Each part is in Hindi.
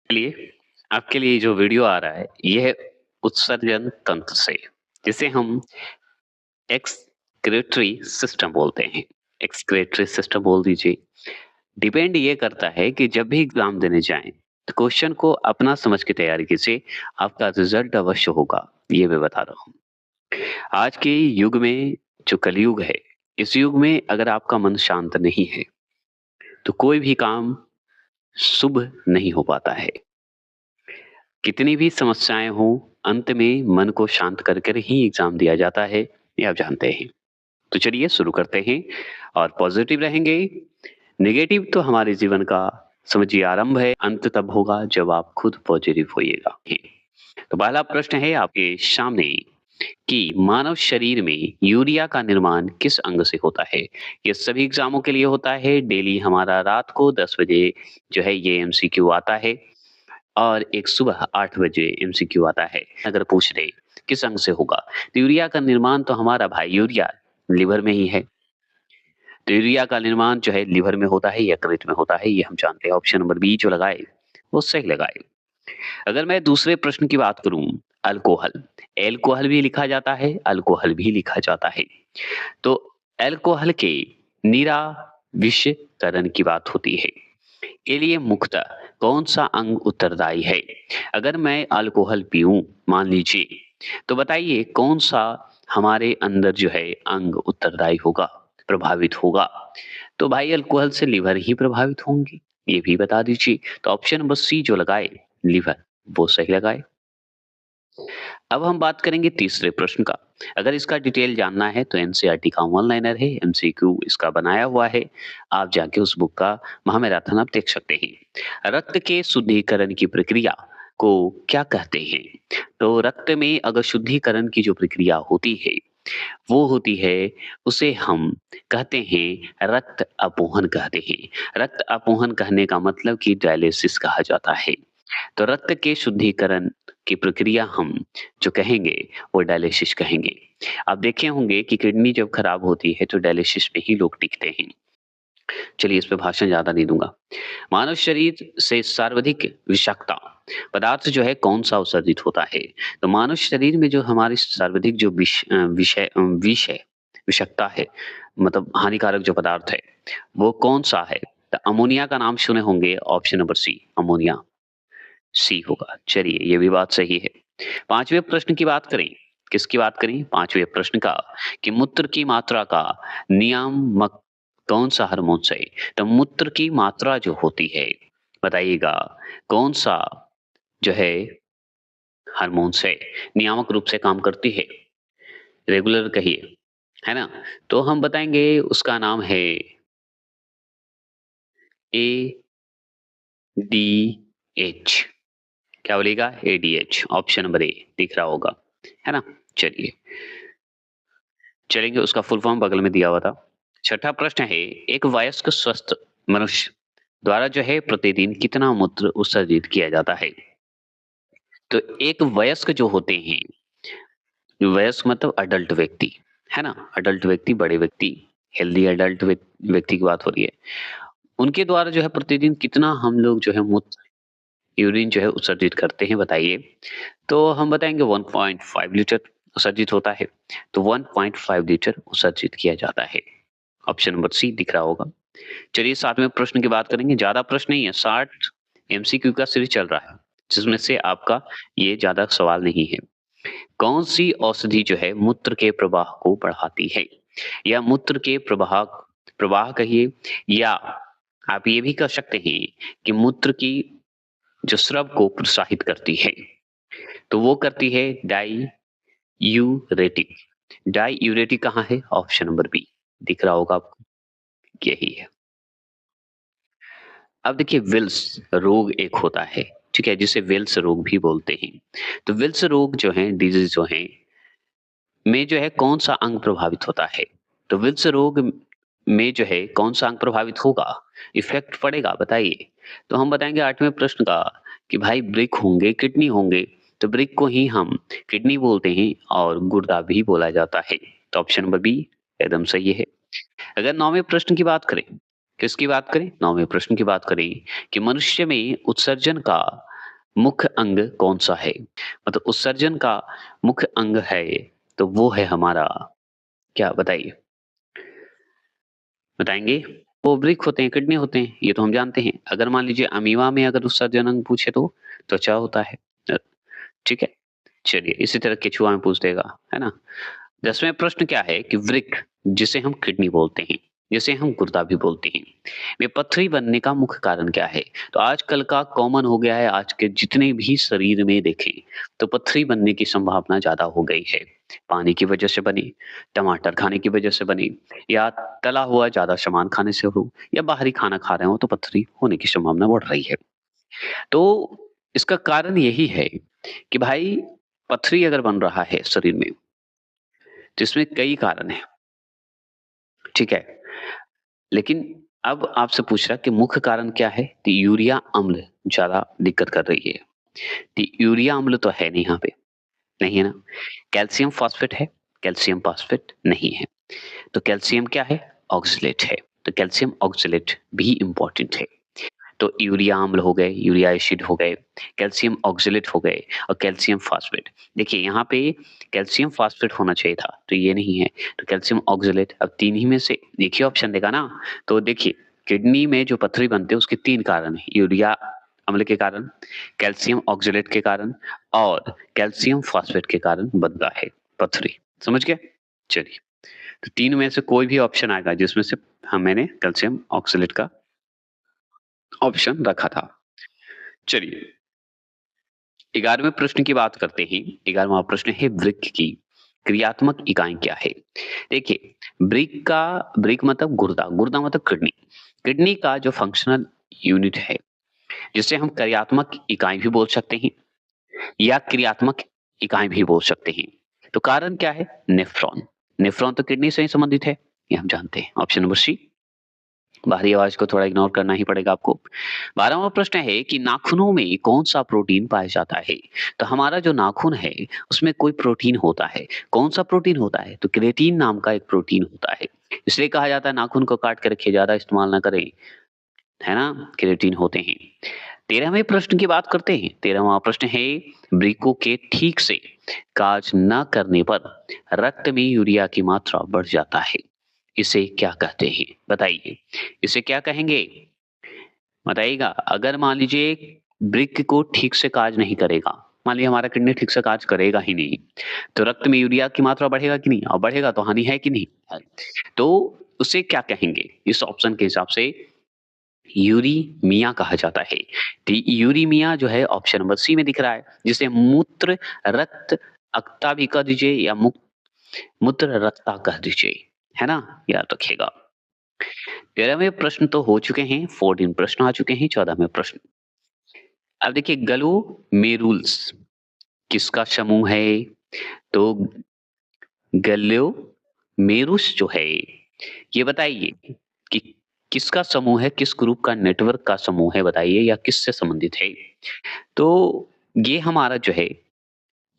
चलिए, आपके लिए जो वीडियो आ रहा है, ये है उत्सर्जन तंत्र से, जिसे हम एक्सक्रीटरी सिस्टम बोलते हैं। एक्सक्रीटरी सिस्टम बोल दीजिए। डिपेंड ये करता है कि जब भी एग्ज़ाम देने जाएँ, तो क्वेश्चन को अपना समझ के तैयारी कीजिए, आपका रिज़ल्ट अवश्य होगा, ये मैं बता रहा हूँ। आज के युग में जो कलयुग है, इस युग में अगर आपका मन शांत नहीं है, तो कोई भी काम शुभ नहीं हो पाता है। कितनी भी समस्याएँ हों, अंत में मन को शांत कर कर ही एग्ज़ाम दिया जाता है, ये आप जानते हैं। तो चलिए शुरू करते हैं और पॉज़िटिव रहेंगे। नेगेटिव तो हमारे जीवन का समझिए आरंभ है, अंत तब होगा जब आप खुद पॉज़िटिव होइएगा। तो पहला प्रश्न है आपके सामने कि मानव शरीर में यूरिया का निर्माण किस अंग से होता है? ये सभी एग्ज़ामों के लिए होता है, डेली हमारा रात को 10 बजे जो है ये एमसीक्यू आता है। और एक सुबह 8 बजे एमसीक्यू आता है। अगर पूछ ले किस अंग से होगा? तो यूरिया का निर्माण तो हमारा भाई यूरिया लिवर में ही है। तो यूरिया का निर्माण जो है लिवर में होता है, यकृत में होता है, ये हम जानते हैं। ऑप्शन नंबर बी जो लगाए, वो सही लगाए। अगर मैं दूसरे प्रश्न की बात करूँ, अल्कोहल। एल्कोहल भी लिखा जाता है, अल्कोहल भी लिखा जाता है। तो अल्कोहल के निराविष्करण की बात होती है। के लिए मुख्यतः कौन-सा अंग उत्तरदायी है? अगर मैं अल्कोहल पीऊँ, मान लीजिए, तो बताइए कौन-सा हमारे अंदर जो है अंग उत्तरदायी होगा, प्रभावित होगा? तो भाई अल्कोहल से लिवर ही प्रभावित होंगी, ये भी बता दीजिए। तो ऑप्शन नंबर सी जो लगाए, लिवर, वो सही लगाए। अब हम बात करेंगे तीसरे प्रश्न का। अगर इसका डिटेल जानना है तो एनसीईआरटी का वन लाइनर है, एमसीक्यू इसका बनाया हुआ है। आप जाके उस बुक का महामैराथन आप देख सकते हैं। रक्त के शुद्धिकरण की प्रक्रिया को क्या कहते हैं? तो रक्त में अगर शुद्धिकरण की जो प्रक्रिया होती है, वो होती है, उसे हम कहते हैं रक्त अपोहन कहते हैं। रक्त अपोहन कहने का मतलब कि डायलिसिस कहा जाता है। तो रक्त के शुद्धिकरण की प्रक्रिया हम जो कहेंगे वो डायलिसिस कहेंगे। आप देखे होंगे कि किडनी जब खराब होती है तो डायलिसिस पे ही लोग टिकते हैं। चलिए इस पे भाषण ज़्यादा नहीं दूँगा। मानव शरीर से सर्वाधिक विषाक्तता पदार्थ जो है कौन-सा उत्सर्जित होता है? तो मानव शरीर में जो हमारी सर्वाधिक जो विष है, विषाक्तता है, मतलब हानिकारक जो पदार्थ है, वो कौन-सा है? तो अमोनिया का नाम सुने होंगे, ऑप्शन नंबर सी अमोनिया। सी होगा। चलिए, ये भी बात सही है। 5वें प्रश्न की बात करें, किसकी बात करें? 5वें प्रश्न का कि मूत्र की मात्रा का नियामक कौन-सा हार्मोन है? तो मूत्र की मात्रा जो होती है, बताइएगा कौन-सा जो है हार्मोन से नियामक रूप से काम करती है? रेगुलर कहिए, है ना? तो हम बताएँगे उसका नाम है एडीएच। क्या बोलिएगा? एडीएच ऑप्शन नंबर ए दिख रहा होगा, है ना? चलिए, चलेंगे उसका फुल फॉर्म बगल में दिया हुआ था। छठा प्रश्न है, एक वयस्क स्वस्थ मनुष्य द्वारा जो है प्रतिदिन कितना मूत्र उत्सर्जित किया जाता है? तो एक वयस्क जो होते हैं, वयस्क मतलब अडल्ट व्यक्ति, है ना? अडल्ट व्यक्ति, बड़े व्यक्ति, हेल्दी अडल्ट व्यक्ति की बात हो रही है। उनके द्वारा जो है प्रतिदिन कितना हम लोग जो है मूत्र यूरिन जो है उत्सर्जित करते हैं बताइए? तो हम बताएँगे 1.5 लीटर उत्सर्जित होता है। तो 1.5 लीटर उत्सर्जित किया जाता है। ऑप्शन नंबर सी दिख रहा होगा। चलिए 7वें प्रश्न की बात करेंगे। ज़्यादा प्रश्न नहीं है, 60 एमसीक्यू का सीरीज़ चल रहा है, जिसमें से आपका ये ज़्यादा सवाल नहीं है। कौन-सी औषधि जो है मूत्र के प्रवाह को बढ़ाती है? या मूत्र के प्रवाह प्रवाह कहिए, या आप ये भी कह सकते हैं कि मूत्र की जो स्राव को प्रोत्साहित करती है, तो वो करती है डाययूरेटिक। डाययूरेटिक कहाँ है? ऑप्शन नंबर बी दिख रहा होगा आपको, यही है। अब देखिए विल्स रोग एक होता है, ठीक है? जिसे विल्स रोग भी बोलते हैं। तो विल्स रोग जो है, डिज़ीज़ जो है, में जो है कौन-सा अंग प्रभावित होता है? तो विल्स रोग में जो है कौन-सा अंग प्रभावित होगा? इफ़ेक्ट पड़ेगा बताइए? तो हम बताएँगे 8वें प्रश्न का कि भाई वृक्क होंगे, किडनी होंगे, तो वृक्क को ही हम किडनी बोलते हैं और गुर्दा भी बोला जाता है। तो ऑप्शन नंबर बी एकदम सही है। अगर 9वें प्रश्न की बात करें, किसकी बात करें? 9वें प्रश्न की बात करें कि मनुष्य में उत्सर्जन का मुख्य अंग कौन-सा है? मतलब उत्सर्जन का मुख्य अंग है, तो वो है हमारा क्या बताइए? बताएँगे? ओवरिक होते हैं, किडनी होते हैं, ये तो हम जानते हैं। अगर मान लीजिए अमीबा में अगर उत्सर्जन अंग पूछे तो त्वचा होता है। अ, ठीक है? चलिए इसी तरह केचुआ में पूछ देगा, है ना? 10वें प्रश्न क्या है कि वृक्क जिसे हम किडनी बोलते हैं, जिसे हम गुर्दा भी बोलते हैं, वे पथरी बनने का मुख्य कारण क्या है? तो आजकल का कॉमन हो गया है, आज के जितने भी शरीर में देखें, तो पथरी बनने की संभावना ज़्यादा हो गई है। पानी की वजह से बनी, टमाटर खाने की वजह से बनी या तला हुआ ज़्यादा सामान खाने से हो या बाहरी खाना खा रहे हो तो पथरी होने की संभावना बढ़ रही है। तो इसका कारण यही है कि भाई पथरी अगर बन रहा है शरीर में, तो इसमें कई कारण हैं, ठीक है? लेकिन अब आपसे पूछ रहा कि मुख्य कारण क्या है? तो यूरिया अम्ल ज़्यादा दिक्कत कर रही है। तो यूरिया अम्ल तो है नहीं यहाँ पे, नहीं है ना? कैल्शियम फॉस्फेट है? कैल्शियम फॉस्फेट नहीं है। तो कैल्शियम क्या है? ऑक्सलेट है। तो कैल्शियम ऑक्सलेट भी इम्पोर्टेंट है। तो यूरिया अम्ल हो गए, यूरिया एसिड हो गए, कैल्शियम ऑक्सलेट हो गए और कैल्शियम फॉस्फेट। देखिए यहाँ पे कैल्शियम फॉस्फेट होना चाहिए था, तो ये नहीं है। तो कैल्शियम ऑक्सलेट अब 3 ही में से एक ही ऑप्शन देगा ना। तो देखिए किडनी में जो पथरी बनते हैं उसके 3 कारण हैं। यूरिया अम्ल के कारण, कैल्शियम ऑक्सलेट के कारण और कैल्शियम फॉस्फेट के कारण बनता है पथरी। समझ गए? चलिए, तो 3 में से कोई भी ऑप्शन आएगा जिसमें से मैंने कैल्शियम ऑक्सलेट का ऑप्शन रखा था। चलिए, 11वें प्रश्न की बात करते हैं। 11वां प्रश्न है वृक्क की क्रियात्मक इकाई क्या है? देखिए, ब्रिक मतलब गुर्दा, गुर्दा मतलब किडनी। किडनी का जो फंक्शनल यूनिट है, जिसे हम क्रियात्मक इकाई भी बोल सकते हैं या क्रियात्मक इकाई भी बोल सकते हैं। तो कारण क्या है? नेफ्रॉन। नेफ्रॉन तो किडनी से ही संबंधित है, ये हम जानते हैं। Option number C. बाहरी आवाज को थोड़ा इग्नोर करना ही पड़ेगा आपको। 12वां प्रश्न है कि नाखूनों में कौन-सा प्रोटीन पाया जाता है? तो हमारा जो नाखून है, उसमें कोई प्रोटीन होता है। कौन-सा प्रोटीन होता है? तो केराटिन नाम का एक प्रोटीन होता है। इसलिए कहा जाता है नाखून को काट के रखिए, ज़्यादा इस्तेमाल ना करें, है ना? केराटिन होते हैं। 13वें प्रश्न की बात करते हैं। 13वां प्रश्न है वृक्कों के ठीक से कार्य न करने पर रक्त में यूरिया की मात्रा बढ़ जाता है। इसे क्या कहते हैं? बताइए। इसे क्या कहेंगे? बताइएगा। अगर मान लीजिए वृक्क को ठीक से कार्य नहीं करेगा, मान लीजिए हमारा किडनी ठीक से कार्य करेगा ही नहीं, तो रक्त में यूरिया की मात्रा बढ़ेगा कि नहीं? और बढ़ेगा तो हानि है कि नहीं? है। तो उसे क्या कहेंगे? इस ऑप्शन के हिसाब से यूरीमिया कहा जाता है। तो यूरीमिया जो है ऑप्शन नंबर सी में दिख रहा है, जिसे मूत्र रक्त अक्ता भी कह दीजिए या मूत्र रक्ता कह दीजिए, है ना? याद रखिएगा। 13वें प्रश्न तो हो चुके हैं, 14 प्रश्न आ चुके हैं, 14वें प्रश्न। अब देखिए ग्लोमेरुल्स किसका समूह है? तो ग्लोमेरुस जो है, ये बताइए कि किसका समूह है, किस ग्रुप का नेटवर्क का समूह है बताइए या किससे संबंधित है? तो ये हमारा जो है,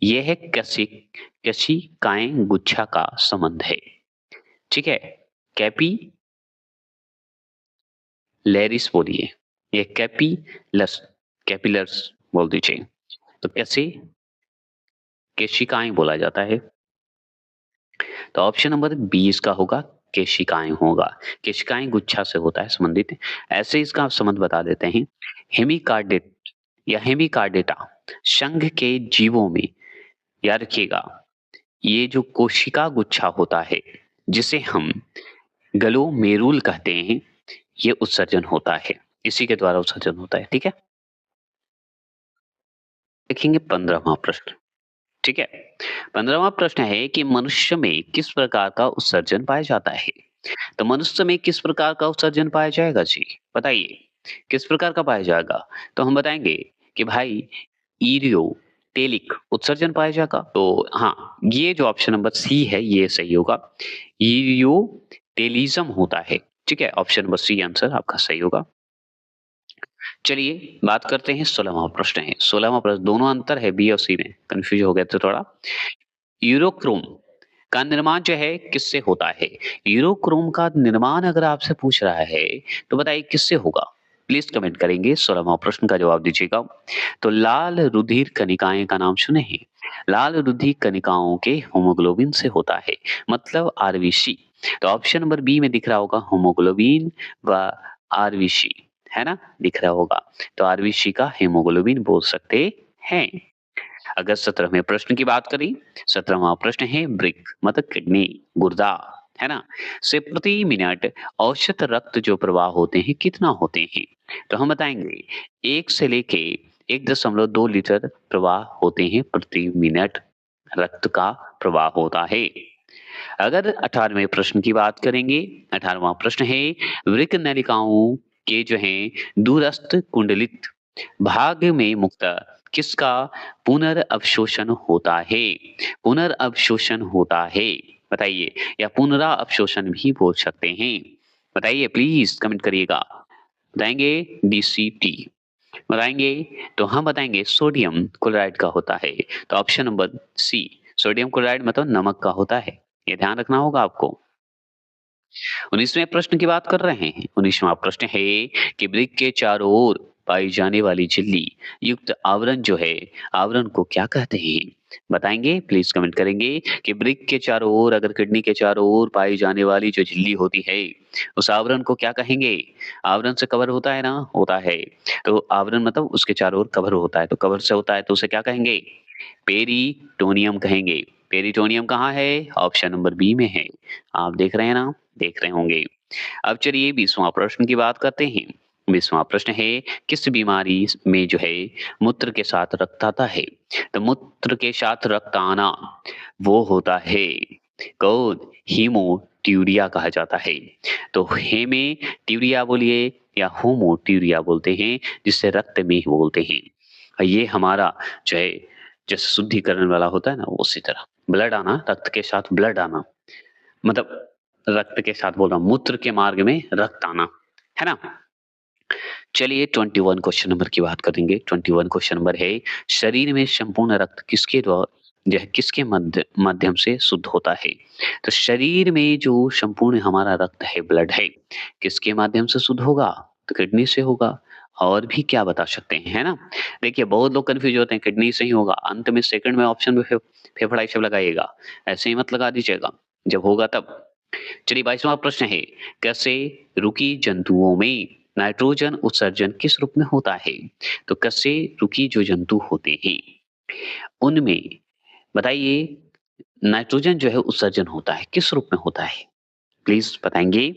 ये है केशिकाएँ गुच्छा का संबंध है, ठीक है? कैपिलैरिस बोलिए, ये कैपिलर्स बोल दीजिए। तो कैसे केशिकाएँ बोला जाता है, तो ऑप्शन नंबर बी इसका होगा केशिकाएँ होगा। केशिकाएँ गुच्छा से होता है संबंधित। ऐसे इसका संबंध बता देते हैं। हेमिकार्डेट या हेमिकार्डेटा संघ के जीवों में याद रखिएगा, ये जो कोशिका गुच्छा होता है, जिसे हम ग्लोमेरुल कहते हैं, ये उत्सर्जन होता है। इसी के द्वारा उत्सर्जन होता है, ठीक है? देखेंगे 15वां प्रश्न, ठीक है? 15वां प्रश्न है कि मनुष्य में किस प्रकार का उत्सर्जन पाया जाता है? तो मनुष्य में किस प्रकार का उत्सर्जन पाया जाएगा जी? बताइए, किस प्रकार का पाया जाएगा? तो हम बताएँगे कि भाई इरियोटेलिक उत्सर्जन पाया जाएगा। तो हाँ, ये जो ऑप्शन नंबर सी है ये सही होगा। इरियोटेलिज्म होता है, ठीक है? ऑप्शन नंबर सी आंसर आपका सही होगा। चलिए बात करते हैं 16वां प्रश्न है। 16वां प्रश्न दोनों अंतर है बी और सी में, कन्फ्यूज़ हो गए थे थोड़ा। यूरोक्रोम का निर्माण जो है किससे होता है? यूरोक्रोम का निर्माण अगर आपसे पूछ रहा है, तो बताइए किससे होगा? प्लीज़ कमेंट करेंगे 16वां प्रश्न का जवाब दीजिएगा। तो लाल रुधिर कणिकाएँ का नाम सुने हैं? लाल रुधिर कणिकाओं के हीमोग्लोबिन से होता है, मतलब आरबीसी। तो ऑप्शन नंबर बी में दिख रहा होगा हीमोग्लोबिन व आरबीसी, है ना? दिख रहा होगा। तो आरबीसी का हीमोग्लोबिन बोल सकते हैं। अगर 17वें प्रश्न की बात करें, 17वां प्रश्न है वृक्क मतलब किडनी, गुर्दा, है ना? से प्रति मिनट औसत रक्त जो प्रवाह होते हैं कितना होते हैं? तो हम बताएँगे 1 से लेके 1.2 लीटर प्रवाह होते हैं प्रति मिनट रक्त का प्रवाह होता है। अगर 18वें प्रश्न की बात करेंगे, 18वां प्रश्न है वृक्क नलिकाओं के जो हैं दूरस्थ कुंडलित भाग में मुख्यतः किसका पुनर्अवशोषण होता है? पुनर्अवशोषण होता है, बताइए या पुनरा अवशोषण भी बोल सकते हैं। बताइए प्लीज़ कमेंट करिएगा। बताएँगे डीसीटी, बताएँगे तो हम बताएँगे सोडियम क्लोराइड का होता है। तो option number C sodium chloride मतलब नमक का होता है। ये ध्यान रखना होगा आपको। 19वें प्रश्न की बात कर रहे हैं। 19वां प्रश्न है कि वृक्क के चारों ओर पाई जाने वाली झिल्ली युक्त आवरण जो है, आवरण को क्या कहते हैं? बताएँगे, प्लीज़ कमेंट करेंगे कि वृक्क के चारों ओर अगर किडनी के चारों ओर पाई जाने वाली जो झिल्ली होती है, उस आवरण को क्या कहेंगे? आवरण से कवर होता है ना? होता है। तो आवरण मतलब उसके चारों ओर कवर होता है, तो कवर से होता है तो उसे क्या कहेंगे? पेरिटोनियम कहेंगे। पेरिटोनियम कहाँ है? ऑप्शन नंबर बी में है। आप देख रहे हैं ना? देख रहे होंगे। अब चलिए 20वां प्रश्न की बात करते हैं। 20वां प्रश्न है किस बीमारी में जो है मूत्र के साथ रक्त आता है? तो मूत्र के साथ रक्त आना वो होता है कौन? हीमोट्यूरिया कहा जाता है। तो हेमेट्यूरिया बोलिए या होमोट्यूरिया बोलते हैं जिससे रक्त में बोलते हैं। ये हमारा जो है जैसे शुद्धिकरण वाला होता है ना उसी तरह ब्लड आना, रक्त के साथ ब्लड आना, मतलब रक्त के साथ बोल रहा हूँ, मूत्र के मार्ग में रक्त आना, है ना? चलिए 21 क्वेश्चन नंबर की बात करेंगे। 21 क्वेश्चन नंबर है शरीर में संपूर्ण रक्त किसके द्वारा जो है किसके माध्यम से शुद्ध होता है? तो शरीर में जो संपूर्ण हमारा रक्त है, ब्लड है, किसके माध्यम से शुद्ध होगा? तो किडनी से होगा। और भी क्या बता सकते हैं, है ना? देखिए बहुत लोग कन्फ्यूज़ होते हैं किडनी से ही होगा, अंत में सेकंड में ऑप्शन में फेफड़ा ये सब लगाइएगा, ऐसे ही मत लगा दीजिएगा, जब होगा तब। चलिए 22वां प्रश्न है कैसे रुकी जंतुओं में नाइट्रोजन उत्सर्जन किस रूप में होता है? तो कसे रुकी जो जंतु होते हैं उनमें बताइए नाइट्रोजन जो है उत्सर्जन होता है किस रूप में होता है? प्लीज बताएंगे,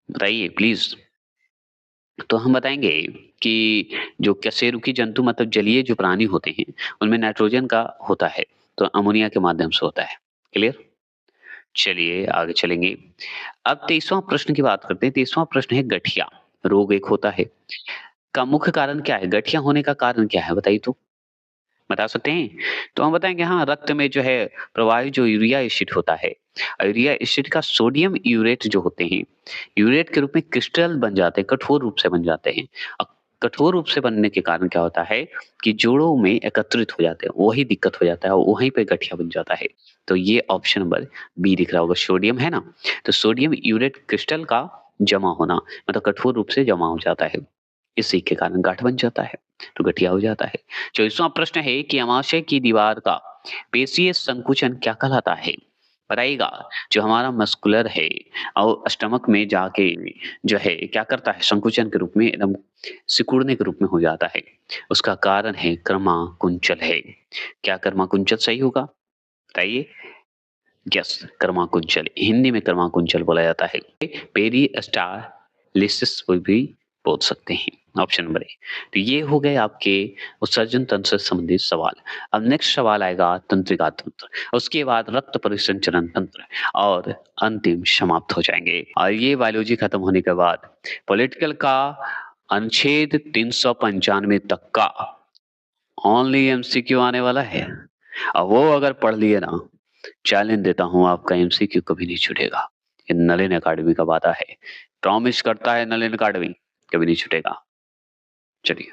बताइए प्लीज। तो हम बताएंगे कि जो कशेरुकी जंतु मतलब जलीय जो प्राणी होते हैं उनमें नाइट्रोजन का होता है, तो अमोनिया के माध्यम से होता है। क्लियर? चलिए आगे चलेंगे। अब 23वां प्रश्न की बात करते हैं। 23वां प्रश्न है गठिया रोग एक होता है, का मुख्य कारण क्या है? गठिया होने का कारण क्या है बताइए तो? बता सकते हैं? तो हम बताएँगे हाँ, रक्त में जो है प्रवाहित जो यूरिया एसिड होता है, यूरिया एसिड का सोडियम यूरेट जो होते हैं, यूरेट के रूप में क्रिस्टल बन जाते हैं, कठोर रूप से बन जाते हैं। कठोर रूप से बनने के कारण क्या होता है कि जोड़ों में एकत्रित हो जाते हैं, वही दिक्कत हो जाता है और वहीं पे गठिया बन जाता है। तो ये ऑप्शन नंबर बी दिख रहा होगा, सोडियम है ना? तो सोडियम यूरेट क्रिस्टल का जमा होना मतलब कठोर रूप से जमा हो जाता है। इसी के कारण गाँठ बन जाता है, तो गठिया हो जाता है। 24वां प्रश्न है कि अमाशय की दीवार का पेशीय संकुचन क्या कहलाता है? बताइएगा। जो हमारा मस्कुलर है और स्टमक में जाके जो है क्या करता है संकुचन के रूप में एकदम सिकुड़ने के रूप में हो जाता है। उसका कारण है क्रमाकुंचल है। क्या क्रमाकुंचल सही होगा? बताइए। यस, क्रमाकुंचल हिंदी में क्रमाकुंचल बोला जाता है। पेरिस्टालिसिस को भी बोल सकते हैं। Option number A. तो ये हो गए आपके उत्सर्जन तंत्र से संबंधित सवाल। अब नेक्स्ट सवाल आएगा तंत्रिका तंत्र, उसके बाद रक्त परिसंचरण तंत्र और अंतिम समाप्त हो जाएंगे। और ये बायोलॉजी खत्म होने के बाद पॉलिटिकल का अनुच्छेद 395 तक का ओनली एमसीक्यू आने वाला है। अब वो अगर पढ़ लिए ना, चैलेंज देता हूँ आपका एमसीक्यू कभी नहीं छूटेगा। ये नलिन अकेडमी का वादा है। प्रॉमिस करता है नलिन अकेडमी, कभी नहीं छूटेगा। चलिए।